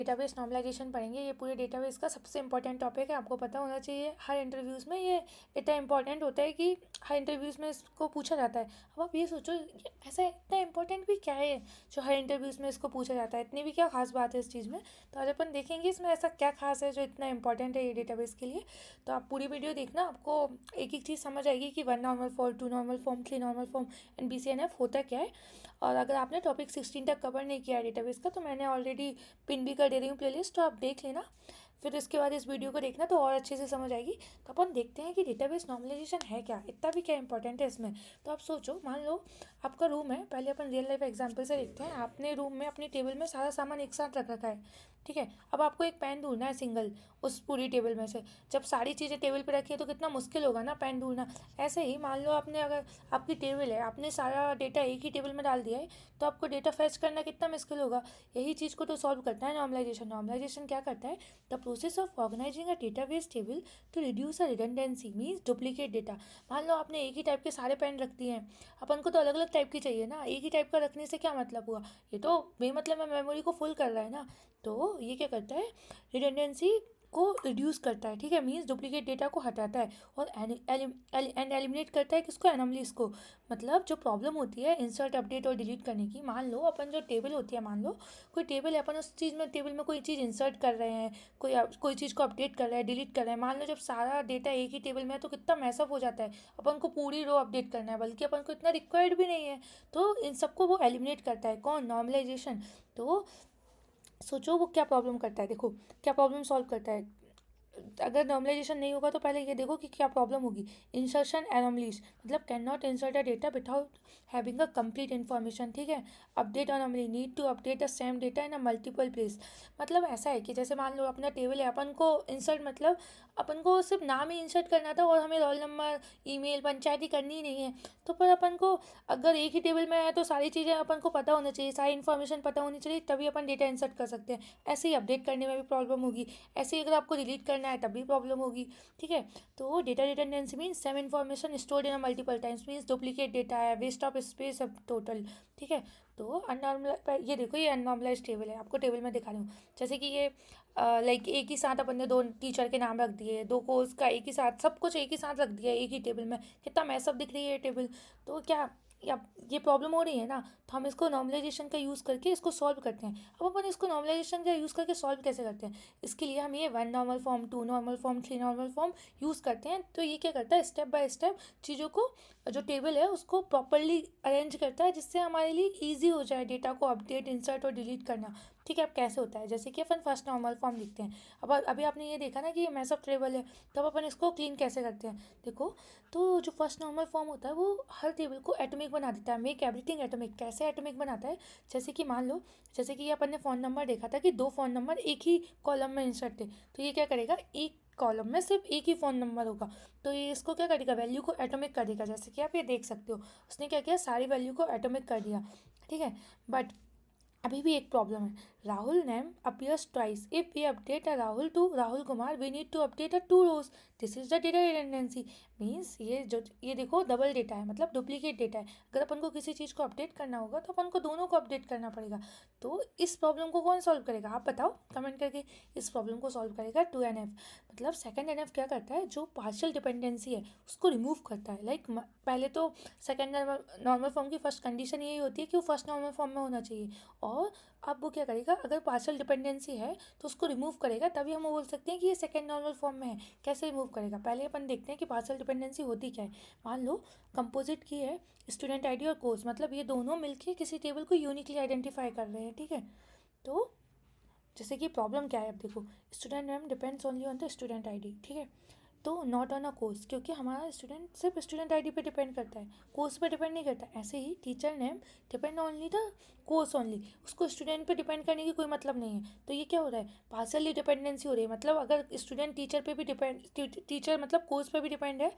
Database normalisation पढ़ेंगे। ये पूरे डेटाबेस का सबसे इंपॉर्टेंट टॉपिक है, आपको पता होना चाहिए। हर इंटरव्यूज़ में ये इतना इंपॉर्टेंट होता है कि हर इंटरव्यूज़ में इसको पूछा जाता है। अब आप ये सोचो ऐसा इतना इंपॉर्टेंट भी क्या है जो हर इंटरव्यूज़ में इसको पूछा जाता है, इतनी भी क्या खास बात है इस चीज़ में। तो आज अपन देखेंगे इसमें ऐसा क्या खास है जो इतना इंपॉर्टेंट है ये डेटाबेस के लिए। तो आप पूरी वीडियो देखना, आपको एक एक चीज़ समझ आएगी कि 1 normal form, 2 normal form, 3 normal form and BCNF होता क्या है। और अगर आपने टॉपिक 16 तक कवर नहीं किया है डेटाबेस का, तो मैंने ऑलरेडी पिन भी कर दे रही हूँ प्लेलिस्ट, तो आप देख लेना। फिर इसके बाद इस वीडियो को देखना तो और अच्छे से समझ आएगी। तो अपन देखते हैं कि डेटाबेस नॉर्मलाइजेशन है क्या, इतना भी क्या इंपॉर्टेंट है इसमें। तो आप सोचो, मान लो आपका रूम है, पहले अपन रियल लाइफ एग्जांपल से देखते हैं। आपने रूम में अपनी टेबल में सारा सामान एक साथ रख रखा है, ठीक है। अब आपको एक पेन ढूंढना है सिंगल उस पूरी टेबल में से। जब सारी चीज़ें टेबल पर रखी है तो कितना मुश्किल होगा ना पेन ढूंढना। ऐसे ही मान लो आपने, अगर आपकी टेबल है, आपने सारा डेटा एक ही टेबल में डाल दिया है, तो आपको डेटा फैच करना कितना मुश्किल होगा। यही चीज़ को तो सॉल्व करता है नॉर्मलाइजेशन। नॉर्मलाइजेशन क्या करता है? The process of organising a database table to reduce a redundancy means duplicate data. मान लो आपने एक ही टाइप के सारे पेन रख दिए हैं, अपन को तो अलग अलग टाइप की चाहिए ना। एक ही टाइप का रखने से क्या मतलब हुआ, ये तो बेमतलब में मेमोरी को फुल कर रहा है ना। तो ये क्या करता है, रिडंडेंसी को रिड्यूस करता है, ठीक है। मीन्स डुप्लीकेट डेटा को हटाता है और एंड एलिमिनेट करता है किसको, एनोमलीज को। मतलब जो प्रॉब्लम होती है इंसर्ट, अपडेट और डिलीट करने की। मान लो अपन जो टेबल होती है, मान लो कोई टेबल है, अपन उस चीज़ में टेबल में कोई चीज़ इंसर्ट कर रहे हैं, कोई चीज़ को अपडेट कर रहे हैं, डिलीट कर रहे हैं। मान लो जब सारा डेटा एक ही टेबल में है तो कितना मैसअप हो जाता है। अपन को पूरी रो अपडेट करना है, बल्कि अपन को इतना रिक्वायर्ड भी नहीं है। तो इन सबको वो एलिमिनेट करता है, कौन, नॉर्मलाइजेशन। तो सोचो वो क्या प्रॉब्लम करता है, देखो क्या प्रॉब्लम सॉल्व करता है। अगर नॉर्मलाइजेशन नहीं होगा तो पहले ये देखो कि क्या प्रॉब्लम होगी। इंसर्शन एनोमलीज, मतलब can not insert a data without having a complete information, ठीक है। Update anomaly, need to update the same data in a multiple place. मतलब ऐसा है कि जैसे मान लो अपना टेबल है, अपन को इंसर्ट मतलब अपन को सिर्फ नाम ही इंसर्ट करना था और हमें रोल नंबर, ईमेल, पंचायती करनी ही नहीं है। तो पर अपन को अगर एक ही टेबल में है तो सारी चीज़ें अपन को पता होना चाहिए, सारी इन्फॉर्मेशन पता होनी चाहिए, तभी अपन डेटा इंसर्ट कर सकते हैं। ऐसे ही अपडेट करने में भी प्रॉब्लम होगी, ऐसे ही अगर आपको डिलीट करना है तब भी प्रॉब्लम होगी, ठीक है। तो data redundancy means same information stored in multiple times, means duplicate data है, वेस्ट ऑफ स्पेस अब टोटल, ठीक है। तो अननॉर्मल, ये देखो ये अननॉर्मलाइज टेबल है, आपको टेबल में दिखा रही हूँ। जैसे कि ये लाइक एक ही साथ अपन ने दो टीचर के नाम रख दिए, दो कोर्स का एक ही साथ, सब कुछ एक ही साथ रख दिया एक ही टेबल में। कितना मैसअप दिख रही है ये टेबल। तो क्या या ये प्रॉब्लम हो रही है ना, तो हम इसको नॉर्मलाइजेशन का यूज़ करके इसको सॉल्व करते हैं। अब अपन इसको नॉर्मलाइजेशन का यूज़ करके सॉल्व कैसे करते हैं, इसके लिए हम ये 1 normal form, 2 normal form, 3 normal form use करते हैं। तो ये क्या करता है, स्टेप बाय स्टेप चीज़ों को, जो टेबल है उसको प्रॉपरली अरेंज करता है, जिससे हमारे लिए ईजी हो जाए डेटा को अपडेट, इंसर्ट और डिलीट करना, ठीक है। अब कैसे होता है, जैसे कि अपन फर्स्ट नॉर्मल फॉर्म लिखते हैं। अब अभी आपने ये देखा ना कि ये मैसअप टेबल है, तब अपन इसको क्लीन कैसे करते हैं, देखो। तो जो फर्स्ट नॉर्मल फॉर्म होता है वो हर टेबल को एटॉमिक बना देता है, मेक एवरीथिंग एटॉमिक। कैसे एटॉमिक बनाता है, जैसे कि मान लो, जैसे कि ये अपन ने फ़ोन नंबर देखा था कि 2 फ़ोन नंबर एक ही कॉलम में इंसर्ट थे। तो ये क्या करेगा, एक कॉलम में सिर्फ एक ही फ़ोन नंबर होगा। तो ये इसको क्या करेगा, वैल्यू को एटॉमिक कर देगा। जैसे कि आप ये देख सकते हो, उसने क्या किया, सारी वैल्यू को एटॉमिक कर दिया, ठीक है। बट अभी भी एक प्रॉब्लम है, Rahul name appears twice. If we update a Rahul to Rahul Kumar, we need to update a 2 rows. This is the data redundancy. Means ये देखो डबल डेटा है, मतलब डुप्लीकेट डेटा है। अगर अपन को किसी चीज़ को अपडेट करना होगा तो अपन को दोनों को अपडेट करना पड़ेगा। तो इस प्रॉब्लम को कौन सॉल्व करेगा, आप बताओ कमेंट करके। इस प्रॉब्लम को सॉल्व करेगा 2NF। मतलब सेकंड NF क्या करता है, जो पार्शियल डिपेंडेंसी है उसको रिमूव करता है। लाइक पहले तो सेकंड नॉर्मल फॉर्म की फर्स्ट कंडीशन यही होती है कि वो फर्स्ट नॉर्मल फॉर्म में होना चाहिए। और अब वो क्या करेगा, अगर पार्शियल डिपेंडेंसी है तो उसको रिमूव करेगा, तभी हम बोल सकते हैं कि ये सेकंड नॉर्मल फॉर्म में है। कैसे रिमूव करेगा, पहले अपन देखते हैं कि पार्शियल डिपेंडेंसी होती क्या है। मान लो कंपोजिट की है स्टूडेंट आईडी और कोर्स, मतलब ये दोनों मिलके किसी टेबल को यूनिकली आइडेंटिफाई कर रहे हैं, ठीक है। तो जैसे कि प्रॉब्लम क्या है, अब देखो, student name depends only on the student ID, ठीक है। तो नॉट ऑन अ कोर्स, क्योंकि हमारा स्टूडेंट सिर्फ स्टूडेंट आईडी पे डिपेंड करता है, कोर्स पे डिपेंड नहीं करता। ऐसे ही teacher name depend only the course only, उसको स्टूडेंट पे डिपेंड करने की कोई मतलब नहीं है। तो ये क्या हो रहा है, पार्सली डिपेंडेंसी हो रही है। मतलब अगर स्टूडेंट टीचर पे भी डिपेंड, टीचर मतलब कोर्स पे भी डिपेंड है,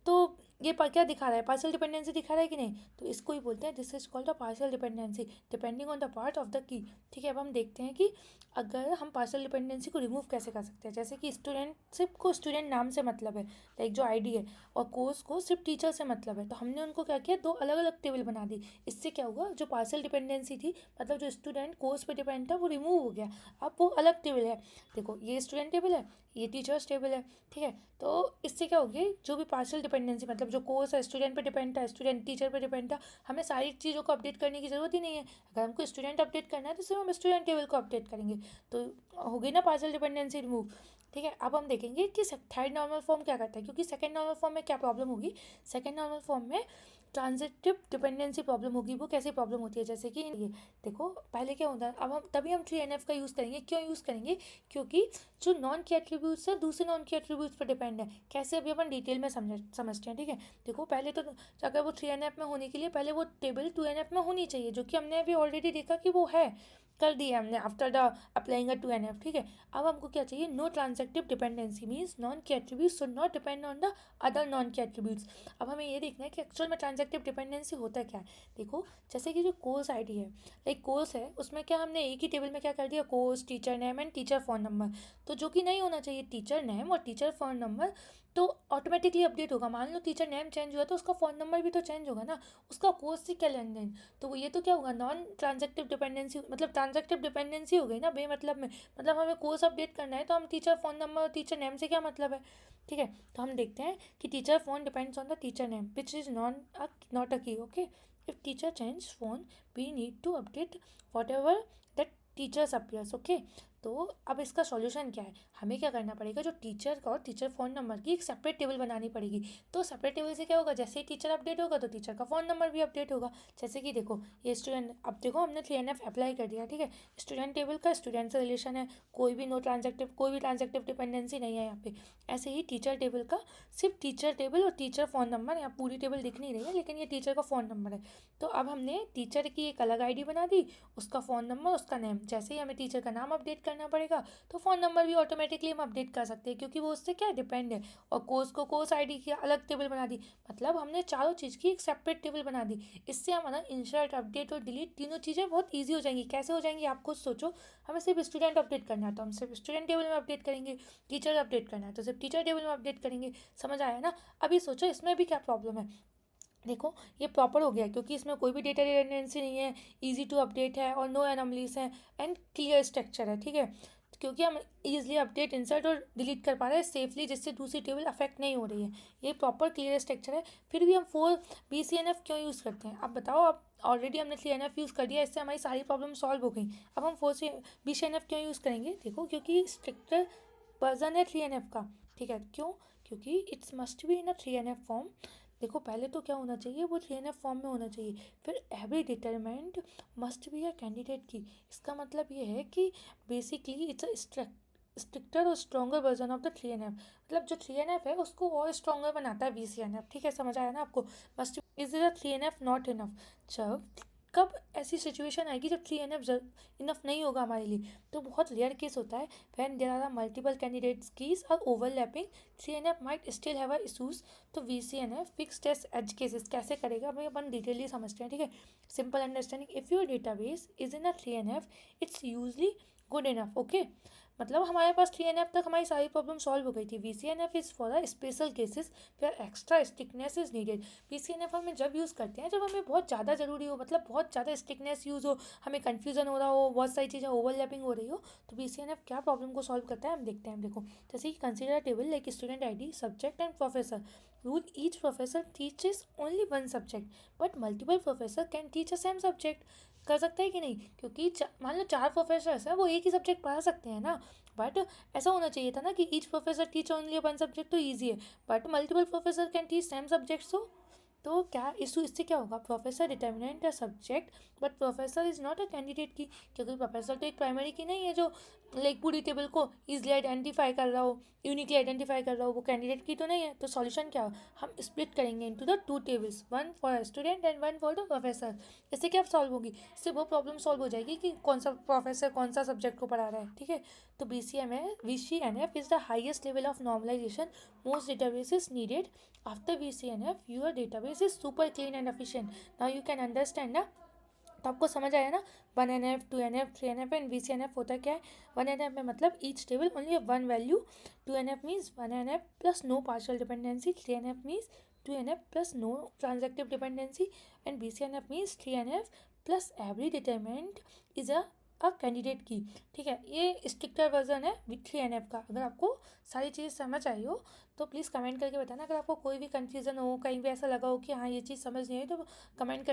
तो ये क्या दिखा रहा है, पार्शियल डिपेंडेंसी दिखा रहा है कि नहीं, तो इसको ही बोलते हैं this is called a partial dependency depending on the part of the key. ठीक है, अब हम देखते हैं कि अगर हम पार्शियल डिपेंडेंसी को रिमूव कैसे कर सकते हैं। जैसे कि स्टूडेंट सिर्फ को स्टूडेंट नाम से मतलब है, लाइक जो आईडी है, और कोर्स को सिर्फ टीचर से मतलब है, तो हमने उनको क्या किया, दो अलग अलग टेबल बना दी। इससे क्या हुआ, जो पार्शियल डिपेंडेंसी थी, मतलब जो स्टूडेंट कोर्स पे डिपेंड था, वो रिमूव हो गया। अब वो अलग टेबल है। देखो ये स्टूडेंट टेबल है, ये टीचर्स टेबल है। ठीक है, तो इससे क्या होगी, जो भी पार्शियल डिपेंडेंसी मतलब जो कोर्स है स्टूडेंट पे डिपेंड था, स्टूडेंट टीचर पे डिपेंड था, हमें सारी चीज़ों को अपडेट करने की ज़रूरत ही नहीं है। अगर हमको स्टूडेंट अपडेट करना है तो सिर्फ हम स्टूडेंट टेबल को अपडेट करेंगे, तो हो गई ना पार्शियल डिपेंडेंसी रिमूव। ठीक है, अब हम देखेंगे कि थर्ड नॉर्मल फॉर्म क्या करता है, क्योंकि सेकंड नॉर्मल फॉर्म में क्या प्रॉब्लम होगी, सेकंड नॉर्मल फॉर्म में ट्रांजिटिव डिपेंडेंसी प्रॉब्लम होगी। वो कैसी प्रॉब्लम होती है, जैसे कि ये देखो पहले क्या होता है, अब हम तभी हम 3NF का यूज़ करेंगे। क्यों यूज़ करेंगे, क्योंकि जो नॉन की एट्रीब्यूट्स है दूसरे नॉन की एट्रीब्यूट्स पर डिपेंड है। कैसे, अभी अपन डिटेल में समझते हैं। ठीक है, देखो पहले तो अगर वो 3NF में होने के लिए पहले वो टेबल 2NF में होनी चाहिए, जो कि हमने अभी ऑलरेडी देखा कि वो है, कर दिया हमने after the applying a 2NF। ठीक है, अब हमको क्या चाहिए, no transitive dependency means non की attributes should not depend on the other non की एट्रीब्यूट्स। अब हमें ये देखना है कि एक्चुअल में ट्रांजेक्टिव डिपेंडेंसी होता क्या है। देखो जैसे कि जो कोर्स आईडी है, लाइक कोर्स है, उसमें क्या हमने एक ही टेबल में क्या कर दिया, course, teacher name and teacher phone number. तो जो कि नहीं होना चाहिए, टीचर नेम और टीचर फ़ोन नंबर तो ऑटोमेटिकली अपडेट होगा। मान लो टीचर नेम चेंज हुआ तो उसका फ़ोन नंबर भी तो चेंज होगा ना, उसका कोर्स से क्या लेन देन। तो वो ये तो क्या होगा, नॉन ट्रांजेक्टिव डिपेंडेंसी, मतलब ट्रांजेक्टिव डिपेंडेंसी हो गई ना बेमतलब में। मतलब हमें कोर्स अपडेट करना है तो हम टीचर फ़ोन नंबर और टीचर नेम से क्या मतलब है। ठीक है, तो हम देखते हैं कि teacher phone depends on the teacher name which is not a key. Okay, if teacher change phone we need to update whatever that teachers appears. Okay, तो अब इसका सॉल्यूशन क्या है, हमें क्या करना पड़ेगा, जो टीचर का और टीचर फ़ोन नंबर की एक सेपरेट टेबल बनानी पड़ेगी। तो सेपरेट टेबल से क्या होगा, जैसे ही टीचर अपडेट होगा तो टीचर का फ़ोन नंबर भी अपडेट होगा। जैसे कि देखो ये स्टूडेंट, अब देखो हमने 3NF अप्लाई कर दिया। ठीक है, स्टूडेंट टेबल का स्टूडेंट से रिलेशन है, कोई भी कोई भी ट्रांजेक्टिव डिपेंडेंसी नहीं है यहाँ पे। ऐसे ही टीचर टेबल का सिर्फ टीचर टेबल और टीचर फ़ोन नंबर, यहाँ पूरी टेबल दिख नहीं रही है लेकिन ये टीचर का फ़ोन नंबर है। तो अब हमने टीचर की एक अलग आईडी बना दी, उसका फ़ोन नंबर, उसका नेम। जैसे ही हमें टीचर का नाम अपडेट करना पड़ेगा तो फ़ोन नंबर भी ऑटोमेटिकली हम अपडेट कर सकते हैं, क्योंकि वो उससे क्या डिपेंड है। और कोर्स को कोर्स आईडी की अलग टेबल बना दी, मतलब हमने चारों चीज़ की एक सेपरेट टेबल बना दी। इससे हमारा इंसर्ट, अपडेट और डिलीट तीनों चीज़ें बहुत ईजी हो जाएंगी। कैसे हो जाएंगी आप खुद सोचो, हमें सिर्फ स्टूडेंट अपडेट करना है तो हम सिर्फ स्टूडेंट टेबल में अपडेट करेंगे, टीचर अपडेट करना है तो सिर्फ टीचर टेबल में अपडेट करेंगे। समझ आया ना। अभी सोचो इसमें भी क्या प्रॉब्लम है। देखो ये प्रॉपर हो गया क्योंकि इसमें कोई भी डेटा रिडंडेंसी नहीं है, इजी टू अपडेट है और नो एनोमलीज है एंड क्लियर स्ट्रक्चर है। ठीक है, क्योंकि हम इजीली अपडेट, इंसर्ट और डिलीट कर पा रहे हैं सेफली, जिससे दूसरी टेबल अफेक्ट नहीं हो रही है। ये प्रॉपर क्लियर स्ट्रक्चर है। फिर भी हम 4BCNF क्यों यूज़ करते हैं, अब बताओ। अब ऑलरेडी हमने 3NF यूज़ कर दिया, इससे हमारी सारी प्रॉब्लम सॉल्व हो गई। अब हम 4BCNF क्यों यूज़ करेंगे, देखो क्योंकि स्ट्रिक्टर वर्जन है 3NF का। ठीक है, क्यों, क्योंकि it's must be in a 3NF form. देखो पहले तो क्या होना चाहिए, वो 3NF फॉर्म में होना चाहिए। फिर every determent must be a candidate की। इसका मतलब ये है कि बेसिकली इट्स अ स्ट्रिक्टर और stronger version of the 3NF। मतलब जो 3NF है उसको और स्ट्रॉन्गर बनाता है BCNF। ठीक है, समझ आया ना आपको। Must is the 3NF not enough. जब कब ऐसी सिचुएशन आएगी जब 3NF इनफ नहीं होगा हमारे लिए, तो बहुत रेयर केस होता है when there are multiple candidates keys are overlapping 3NF might still have a issues. तो BCNF fix test edge cases कैसे करेगा भाई, अपन डिटेली समझते हैं। ठीक है, simple understanding, if your database is in a 3NF it's usually good enough. Okay, मतलब हमारे पास 3NF तक हमारी सारी प्रॉब्लम सॉल्व हो गई थी। BCNF is for a special cases where extra stickiness is needed. BCNF हमें जब यूज़ करते हैं जब हमें बहुत ज़्यादा ज़रूरी हो, मतलब बहुत ज़्यादा स्टिकनेस यूज़ हो, हमें कन्फ्यूजन हो रहा हो, बहुत सारी चीज़ें ओवरलैपिंग हो रही हो, तो BCNF क्या प्रॉब्लम को सॉल्व करता है हम देखते हैं। देखो जैसे कि consider table like student ID, subject and professor. Rule, each professor teaches only one subject but multiple professor can teach a same subject. कर सकता है कि नहीं, क्योंकि मान लो 4 प्रोफेसर्स हैं, वो एक ही सब्जेक्ट पढ़ा सकते हैं ना। बट ऐसा होना चाहिए था ना कि each professor teach only one subject, तो ईजी है। But multiple professor can teach same subjects, हो तो क्या इशू इससे क्या होगा, professor determinant a subject but professor is not a candidate की, क्योंकि प्रोफेसर तो एक प्राइमरी की नहीं है जो लाइक पूरी टेबल को ईजिली आइडेंटिफाई कर रहा हो, यूनिकली आइडेंटिफाई कर रहा हो, वो कैंडिडेट की तो नहीं है। तो सॉल्यूशन क्या हो, हम स्प्लिट करेंगे into the 2 tables, 1 for student and 1 for the professor. इससे क्या सॉल्व होगी, इससे वो प्रॉब्लम सॉल्व हो जाएगी कि कौन सा प्रोफेसर कौन सा सब्जेक्ट को पढ़ा रहा है। ठीक है, तो BCNF is the highest level of normalisation, most database is needed. After BCNF your database is super clean and efficient. Now you can understand ना। तो आपको समझ आया ना, 1NF 2NF 3NF and BCNF होता क्या है। 1NF में मतलब each table only one value, 2NF means 1NF plus no partial dependency, 3NF means 2NF plus no transitive dependency and BCNF means 3NF plus every determinant is a candidate key. ठीक है, ये stricter version है 3NF का। अगर आपको सारी चीज़ समझ आई हो तो प्लीज़ कमेंट करके बताना। अगर आपको कोई भी कन्फ्यूज़न हो, कहीं भी ऐसा लगा हो कि हाँ ये चीज़ समझ नहीं आई, तो कमेंट कर